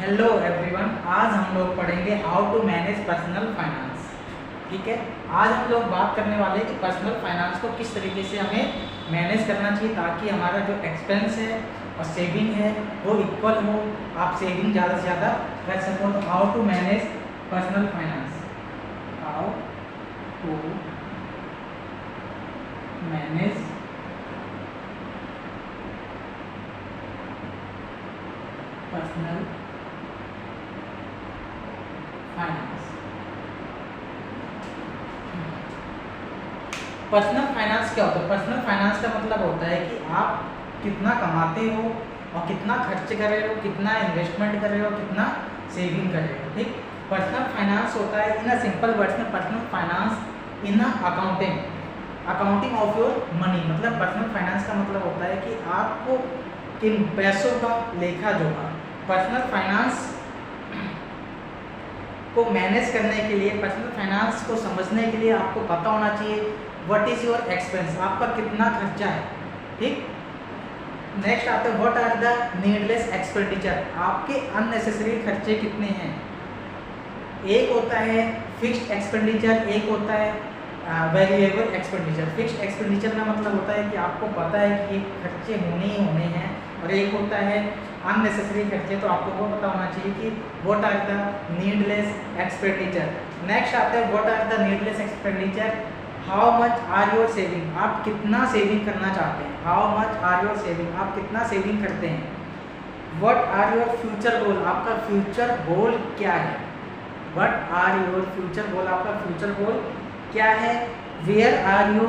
Hello everyone, आज हम लोग पढ़ेंगे how to manage personal finance. ठीक है, आज हम लोग बात करने वाले हैं कि पर्सनल फाइनेंस को किस तरीके से हमें मैनेज करना चाहिए ताकि हमारा जो एक्सपेंस है और सेविंग है वो इक्वल हो, आप सेविंग ज़्यादा से ज़्यादा कर सको। तो how to manage personal finance, how to manage personal finance. Personal finance क्या होता है? पर्सनल फाइनेंस का मतलब होता है कि आप कितना कमाते हो और कितना खर्च कर रहे हो, कितना इन्वेस्टमेंट कर रहे हो, कितना सेविंग कर रहे हो। ठीक, पर्सनल फाइनेंस होता है इन अ सिंपल वर्ड्स में personal finance in accounting of your money. मतलब पर्सनल फाइनेंस का मतलब होता है कि आपको किन पैसों का लेखा जोखा, पर्सनल फाइनेंस को मैनेज करने के लिए, पर्सनल फाइनेंस को समझने के लिए आपको पता होना चाहिए व्हाट इज योर एक्सपेंस, आपका कितना खर्चा है। ठीक, नेक्स्ट आता है what are the needless expenditure, आपके अननेसेसरी खर्चे कितने हैं। एक होता है फिक्स्ड एक्सपेंडिचर, एक होता है वेरिएबल एक्सपेंडिचर। फिक्स्ड एक्सपेंडिचर का मतलब होता है कि आपको पता है कि ये खर्चे होने ही होने हैं, और एक होता है अननेसेसरी खर्चे, तो आपको वो पता होना चाहिए कि what are the needless expenditure. Next आता है what are the needless expenditure, how much are your saving, आप कितना सेविंग करना चाहते हैं। How much are your saving, आप कितना सेविंग करते हैं। What are your future goal, आपका फ्यूचर गोल क्या है। What are your future goal, आपका फ्यूचर गोल क्या है। वेयर आर यू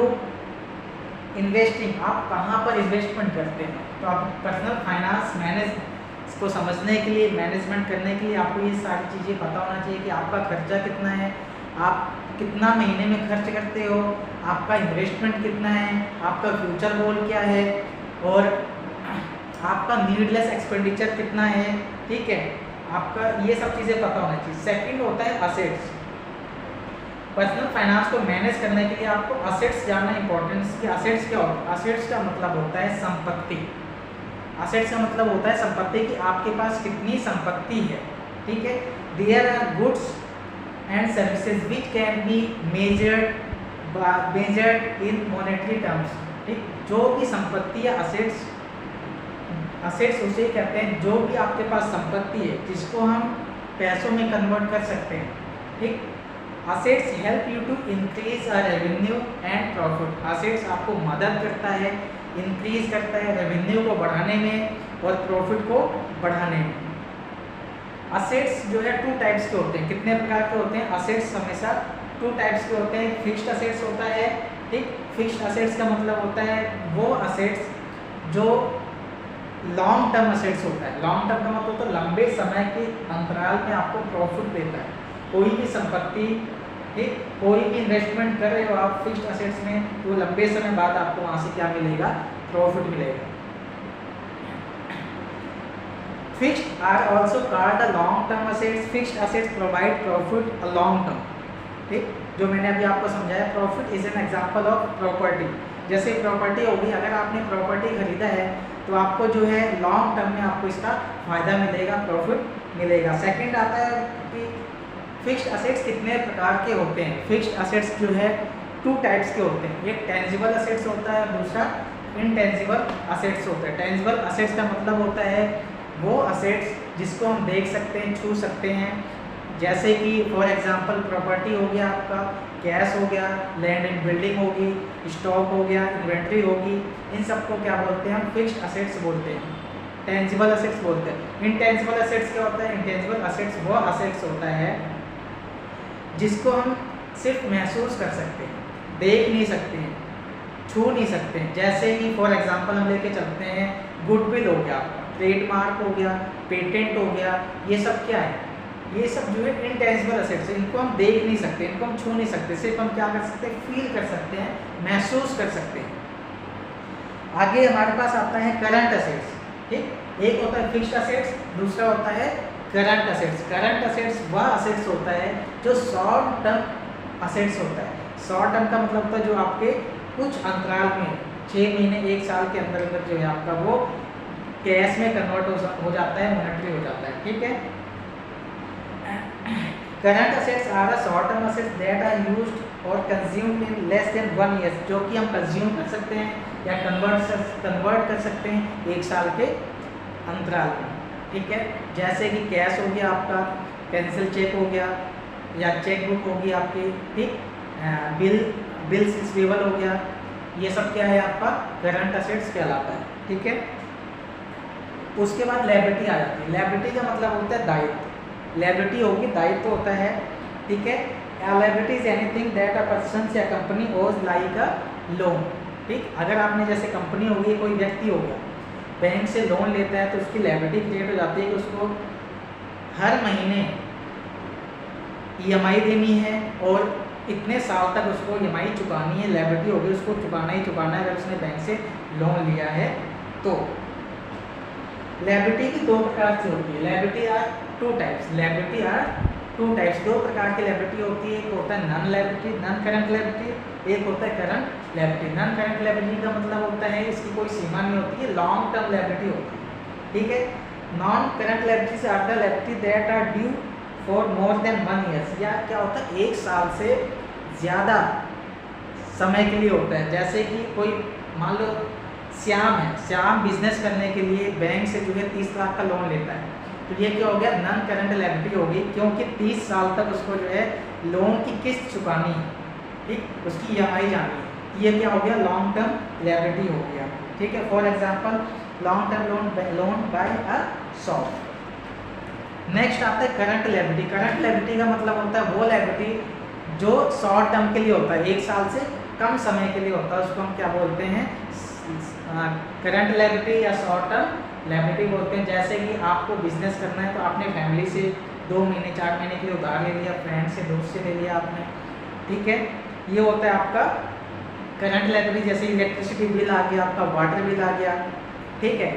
इन्वेस्टिंग, आप कहाँ पर इन्वेस्टमेंट करते हैं। तो आप पर्सनल फाइनेंस मैनेज को समझने के लिए, मैनेजमेंट करने के लिए आपको ये सारी चीज़ें पता होना चाहिए कि आपका खर्चा कितना है, आप कितना महीने में खर्च करते हो, आपका इन्वेस्टमेंट कितना है, आपका फ्यूचर गोल क्या है, और आपका नीडलेस एक्सपेंडिचर कितना है। ठीक है, आपका ये सब चीज़ें पता होना चाहिए। सेकंड होता है असेट्स। पर्सनल फाइनेंस को मैनेज करने के लिए आपको असेट्स जानना इंपॉर्टेंस कि असेट्स क्या होता है। असेट्स का मतलब होता है संपत्ति। असेट्स का मतलब होता है संपत्ति, कि आपके पास कितनी संपत्ति है। ठीक है, there are goods and services which can be measured in monetary terms. ठीक, जो भी संपत्ति या असेट्स उसे कहते हैं जो भी आपके पास संपत्ति है जिसको हम पैसों में कन्वर्ट कर सकते हैं। ठीक, assets help you to increase a revenue and profit. Assets आपको मदद करता है, इंक्रीज करता है रेवेन्यू को बढ़ाने में और प्रॉफिट को बढ़ाने में। असेट्स जो है 2 टाइप्स के होते हैं। कितने प्रकार के होते हैं? असेट्स हमेशा 2 टाइप्स के होते हैं। फिक्स्ड असेट्स होता है। ठीक, फिक्स्ड असेट्स का मतलब होता है वो असेट्स जो लॉन्ग टर्म असेट्स होता है। लॉन्ग टर्म का मतलब होता है लंबे समय के अंतराल में आपको प्रॉफिट देता है। कोई भी संपत्ति, ठीक, कोई भी इन्वेस्टमेंट कर रहे हो आप फिक्स्ड असेट्स में, तो लंबे समय बाद आपको वहाँ से क्या मिलेगा? प्रॉफिट मिलेगा। Fixed are also called the long term assets. Fixed assets provide profit a long term. ठीक, जो मैंने अभी आपको समझाया, profit is an example of property. जैसे प्रॉपर्टी होगी, अगर आपने प्रॉपर्टी खरीदा है तो आपको जो है लॉन्ग टर्म में आपको इसका फायदा मिलेगा, प्रॉफिट मिलेगा। सेकंड आता है कि फिक्स्ड असेट्स कितने प्रकार के होते हैं। फिक्स्ड असेट्स जो है 2 टाइप्स के होते हैं। एक टेंजिबल असेट्स होता है, दूसरा इनटेंजिबल असेट्स होता है। टेंजिबल असेट्स का मतलब होता है वो असेट्स जिसको हम देख सकते हैं, छू सकते हैं। जैसे कि फॉर एग्जांपल प्रॉपर्टी हो गया, आपका कैश हो गया, लैंड एंड बिल्डिंग होगी, स्टॉक हो गया, इन्वेंट्री होगी। इन सबको क्या बोलते हैं? हम फिक्स्ड असेट्स बोलते हैं, टेंजिबल असेट्स बोलते हैं। इनटेंजिबल असेट्स क्या होता है? इनटेंजिबल असेट्स वो असेट्स होता है जिसको हम सिर्फ महसूस कर सकते हैं, देख नहीं सकते हैं, छू नहीं सकते हैं। जैसे कि फॉर एग्जांपल हम लेके चलते हैं, गुडविल हो गया, ट्रेडमार्क हो गया, पेटेंट हो गया, ये सब क्या है? ये सब जो है इनटेंजिबल असेट्स है। इनको हम देख नहीं सकते, इनको हम छू नहीं सकते, सिर्फ हम क्या कर सकते हैं? फील कर सकते हैं, महसूस कर सकते हैं। आगे हमारे पास आता है करंट असेट्स। ठीक, एक होता है फिक्स्ड असेट्स, दूसरा होता है करंट असेट्स। करंट असेट्स वह असेट्स होता है जो शॉर्ट टर्म असेट्स होता है। शॉर्ट टर्म का मतलब होता है जो आपके कुछ अंतराल में 6 महीने 1 साल के अंदर जो है आपका वो कैश में कन्वर्ट हो जाता है, मॉनेटरी हो जाता है। ठीक है, current assets are a short term assets that are used और consumed in less than 1 year, जो कि हम कंज्यूम कर सकते हैं या कन्वर्ट कर सकते हैं 1 साल के अंतराल में, ठीक है। जैसे कि कैश हो गया आपका, कैंसिल चेक हो गया या चेक बुक होगी आपकी, ठीक, बिल्स रिसीवेबल हो गया, ये सब क्या है आपका करंट असेट्स कहलाता है, ठीक है। उसके बाद लायबिलिटी आ जाती है। लायबिलिटी का मतलब होता है दायित्व, लायबिलिटी होगी दायित्व होता है, ठीक है। Liability is anything that a person या कंपनी ओज लाइक अ लोन, ठीक। अगर आपने जैसे कंपनी होगी, कोई व्यक्ति हो गया बैंक से लोन लेता है तो उसकी लायबिलिटी क्रिएट हो जाती है कि उसको हर महीने EMI देनी है और इतने साल तक उसको EMI चुकानी है, लायबिलिटी होगी उसको चुकाना ही चुकाना है अगर उसने बैंक से लोन लिया है तो। लायबिलिटी की 2 प्रकार से होती है, liability are 2 types, liability are 2 types, 2 प्रकार की लायबिलिटी होती है। एक होता है non liability, non current liability, एक होता है current liability. Non current liability का मतलब होता है इसकी कोई सीमा नहीं होती है, लॉन्ग टर्म लायबिलिटी होती है, ठीक है। नॉन करंट लायबिलिटी से are the liability that are due for more than 1 year, या क्या होता है 1 साल से ज़्यादा समय के लिए होता है। जैसे कि कोई मान लो श्याम है, श्याम बिजनेस करने के लिए बैंक से जो है 30 लाख का लोन लेता है, तो ये क्या हो गया नॉन करंट लायबिलिटी होगी, क्योंकि 30 साल तक उसको जो है लोन की किस्त चुकानी है, ठीक, उसकी EMI जानी है, ये क्या हो गया लॉन्ग टर्म लायबिलिटी हो गया, ठीक है। For example long term loan by a shop. Next आता है करंट लायबिलिटी। करंट लायबिलिटी का मतलब होता है वो लायबिलिटी जो शॉर्ट टर्म के लिए होता है, 1 साल से कम समय के लिए होता है, उसको हम क्या बोलते हैं करंट लायबिलिटी या शॉर्ट टर्म लायबिलिटी बोलते हैं। जैसे कि आपको बिजनेस करना है तो आपने फैमिली से 2 महीने 4 महीने के लिए उधार ले लिया, फ्रेंड से दोस्त से ले लिया आपने, ठीक है, ये होता है आपका करंट लायबिलिटी। जैसे इलेक्ट्रिसिटी बिल आ गया, आपका वाटर बिल आ गया, ठीक है,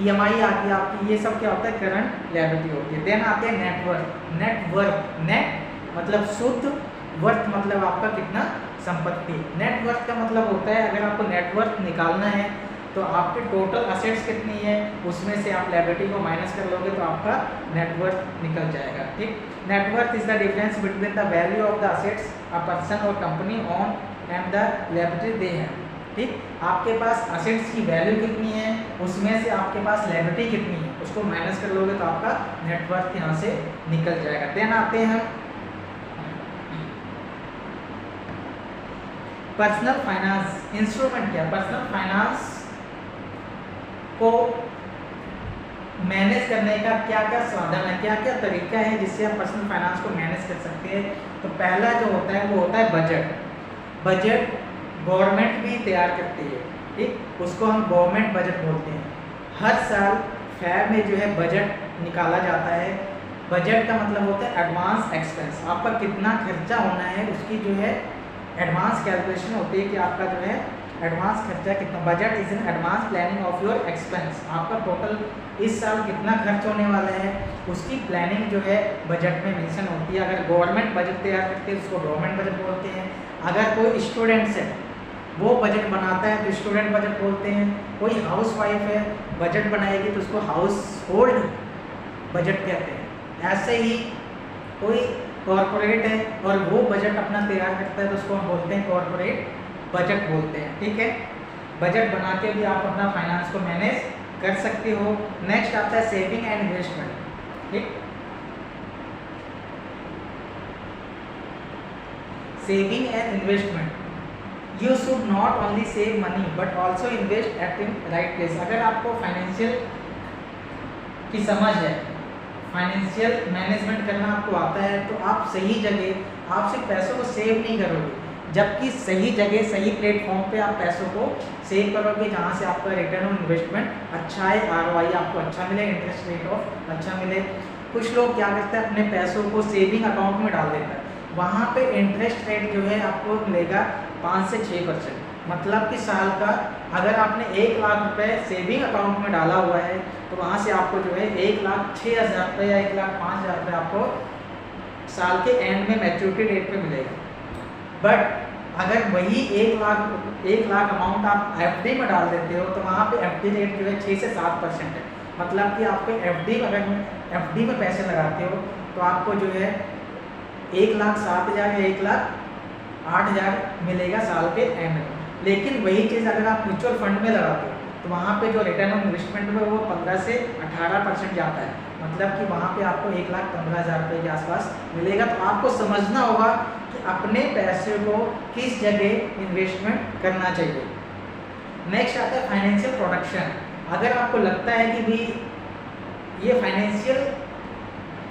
EMI आ गई आपकी, ये सब क्या होता है करंट लायबिलिटी होती है। देन आते हैं नेटवर्थ। नेटवर्थ, नेट मतलब शुद्ध, वर्थ मतलब आपका कितना संपत्ति। नेटवर्थ का मतलब होता है अगर आपको नेटवर्थ निकालना है तो आपके टोटल असेट्स कितनी है उसमें से आप लायबिलिटी को माइनस कर लोगे तो आपका नेटवर्थ निकल जाएगा, ठीक। Net worth is the difference between the value of the assets a person और company own and the liability they हैं, ठीक। आपके पास असेट्स की वैल्यू कितनी है उसमें से आपके पास लायबिलिटी कितनी है उसको माइनस कर लोगे तो आपका नेटवर्थ यहाँ से निकल जाएगा। देन आते हैं पर्सनल फाइनेंस इंस्ट्रूमेंट। क्या पर्सनल फाइनेंस को मैनेज करने का क्या क्या साधन है, क्या क्या तरीका है जिससे आप पर्सनल फाइनेंस को मैनेज कर सकते हैं। तो पहला जो होता है वो होता है बजट। बजट गवर्नमेंट भी तैयार करती है, ठीक, उसको हम गवर्नमेंट बजट बोलते हैं। हर साल फैब में जो है बजट निकाला जाता है। बजट का मतलब होता है एडवांस एक्सपेंस, आपका कितना खर्चा होना है उसकी जो है एडवांस कैलकुलेशन होती है कि आपका जो है एडवांस खर्चा कितना। Budget is an advance planning of your expense, आपका टोटल इस साल कितना खर्च होने वाला है उसकी प्लानिंग जो है बजट में मेंशन होती है। अगर गवर्नमेंट बजट तैयार करती है उसको गवर्नमेंट बजट बोलते हैं। अगर कोई स्टूडेंट्स है वो बजट बनाता है तो स्टूडेंट बजट बोलते हैं। कोई हाउस वाइफ है बजट बनाएगी तो उसको हाउस होल्ड बजट कहते हैं। ऐसे ही कोई कॉरपोरेट है और वो बजट अपना तैयार करता है तो उसको हम बोलते हैं कॉरपोरेट बजट बोलते हैं, ठीक है। बजट बना के भी आप अपना फाइनेंस को मैनेज कर सकते हो। नेक्स्ट आता है सेविंग एंड इन्वेस्टमेंट, ठीक। Saving and investment, you should not only save money but also invest eight in right place. अगर आपको फाइनेंशियल की समझ है, फाइनेंशियल मैनेजमेंट करना आपको आता है तो आप सही जगह आप सिर्फ पैसों को सेव नहीं करोगे, जबकि सही जगह सही प्लेटफॉर्म पे आप पैसों को सेव करोगे जहाँ से आपका रिटर्न ऑन इन्वेस्टमेंट अच्छा है, ROI आपको अच्छा मिले, इंटरेस्ट रेट ऑफ अच्छा मिले। कुछ लोग क्या करते हैं अपने पैसों को सेविंग अकाउंट में डाल देता है, वहाँ पे इंटरेस्ट रेट जो है आपको मिलेगा 5 से 6%। मतलब कि साल का अगर आपने 1 लाख रुपए सेविंग अकाउंट में डाला हुआ है तो वहाँ से आपको जो है 1,06,000 रुपये या 1,05,000 रुपये आपको साल के एंड में मैच्योरिटी रेट पे मिलेगा। बट अगर वही 1 लाख अमाउंट आप FD में डाल देते हो तो वहाँ पे FD रेट जो है 6 से 7% है। मतलब कि आपको FD अगर FD में पैसे लगाते हो तो आपको जो है 1,07,000 या 1,08,000 मिलेगा साल के एंड में। लेकिन वही चीज़ अगर आप म्यूचुअल फंड में लगाते हो तो वहाँ पे जो रिटर्न ऑन इन्वेस्टमेंट में वो 15 से 18% जाता है, मतलब कि वहाँ पे आपको 1,15,000 रुपये के आसपास मिलेगा। तो आपको समझना होगा कि अपने पैसे को किस जगह इन्वेस्टमेंट करना चाहिए। नेक्स्ट आता है फाइनेंशियल प्रोटेक्शन। अगर आपको लगता है कि भी ये फाइनेंशियल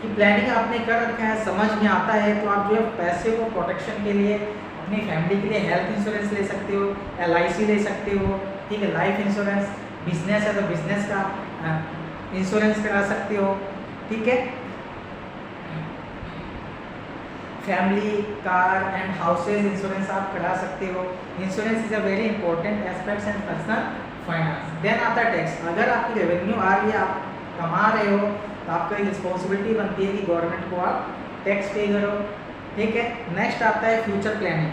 की प्लानिंग आपने कर रखा है, समझ में आता है, तो आप जो है पैसे को प्रोटेक्शन के लिए अपनी फैमिली के लिए हेल्थ इंश्योरेंस ले सकते हो, LIC ले सकते हो, ठीक है, लाइफ इंश्योरेंस, बिजनेस है तो बिजनेस का इंश्योरेंस करा सकते हो, ठीक है। Family, car and houses insurance आप करा सकते हो। Insurance is a very important aspects in personal finance. Then आता है टैक्स। अगर आपकी रेवेन्यू आ रही है, आप कमा रहे हो, तो आपका रिस्पॉन्सिबिलिटी बनती है कि गवर्नमेंट को आप टैक्स पे करो, ठीक है। नेक्स्ट आता है फ्यूचर प्लानिंग।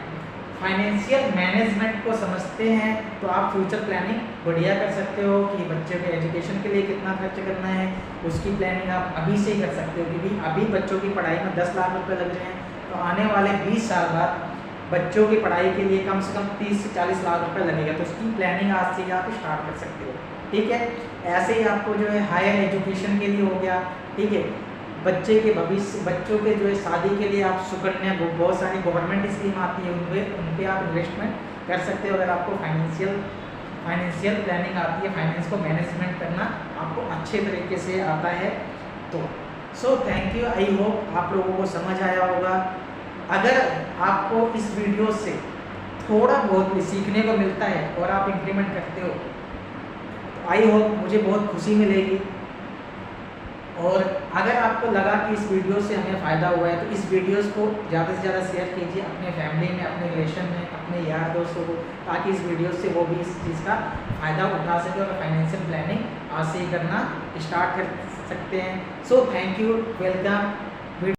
फाइनेंशियल मैनेजमेंट को समझते हैं तो आप फ्यूचर प्लानिंग बढ़िया कर सकते हो कि बच्चे के एजुकेशन के लिए कितना खर्च करना है, उसकी प्लानिंग आप अभी से ही कर सकते हो। क्योंकि अभी बच्चों की पढ़ाई में 10 लाख रुपए लग रहे हैं, तो आने वाले 20 साल बाद बच्चों की पढ़ाई के लिए कम से कम 30 से 40 लाख रुपए लगेगा। तो उसकी प्लानिंग आज से ही आप स्टार्ट कर सकते हो, ठीक है। ऐसे ही आपको जो है हायर एजुकेशन के लिए हो गया, ठीक है, बच्चे के भविष्य, बच्चों के जो है शादी के लिए आप सुकन्या, बहुत सारी गवर्नमेंट स्कीम आती है, उन पे आप इन्वेस्टमेंट कर सकते हो। अगर आपको फाइनेंशियल प्लानिंग आती है, फाइनेंस को मैनेजमेंट करना आपको अच्छे तरीके से आता है तो। So thank you, I hope आप लोगों को समझ आया होगा। अगर आपको इस वीडियो से थोड़ा बहुत भी सीखने को मिलता है और आप इम्प्लीमेंट करते हो तो आई होप मुझे बहुत खुशी मिलेगी। और अगर आपको लगा कि इस वीडियो से हमें फ़ायदा हुआ है तो इस वीडियोस को ज़्यादा से ज़्यादा शेयर कीजिए अपने फैमिली में, अपने रिलेशन में, अपने यार दोस्तों को, ताकि इस वीडियो से वो भी इस चीज़ का फ़ायदा उठा सके और फाइनेंशियल प्लानिंग आज से ही करना स्टार्ट कर सकते हैं। So thank you, welcome.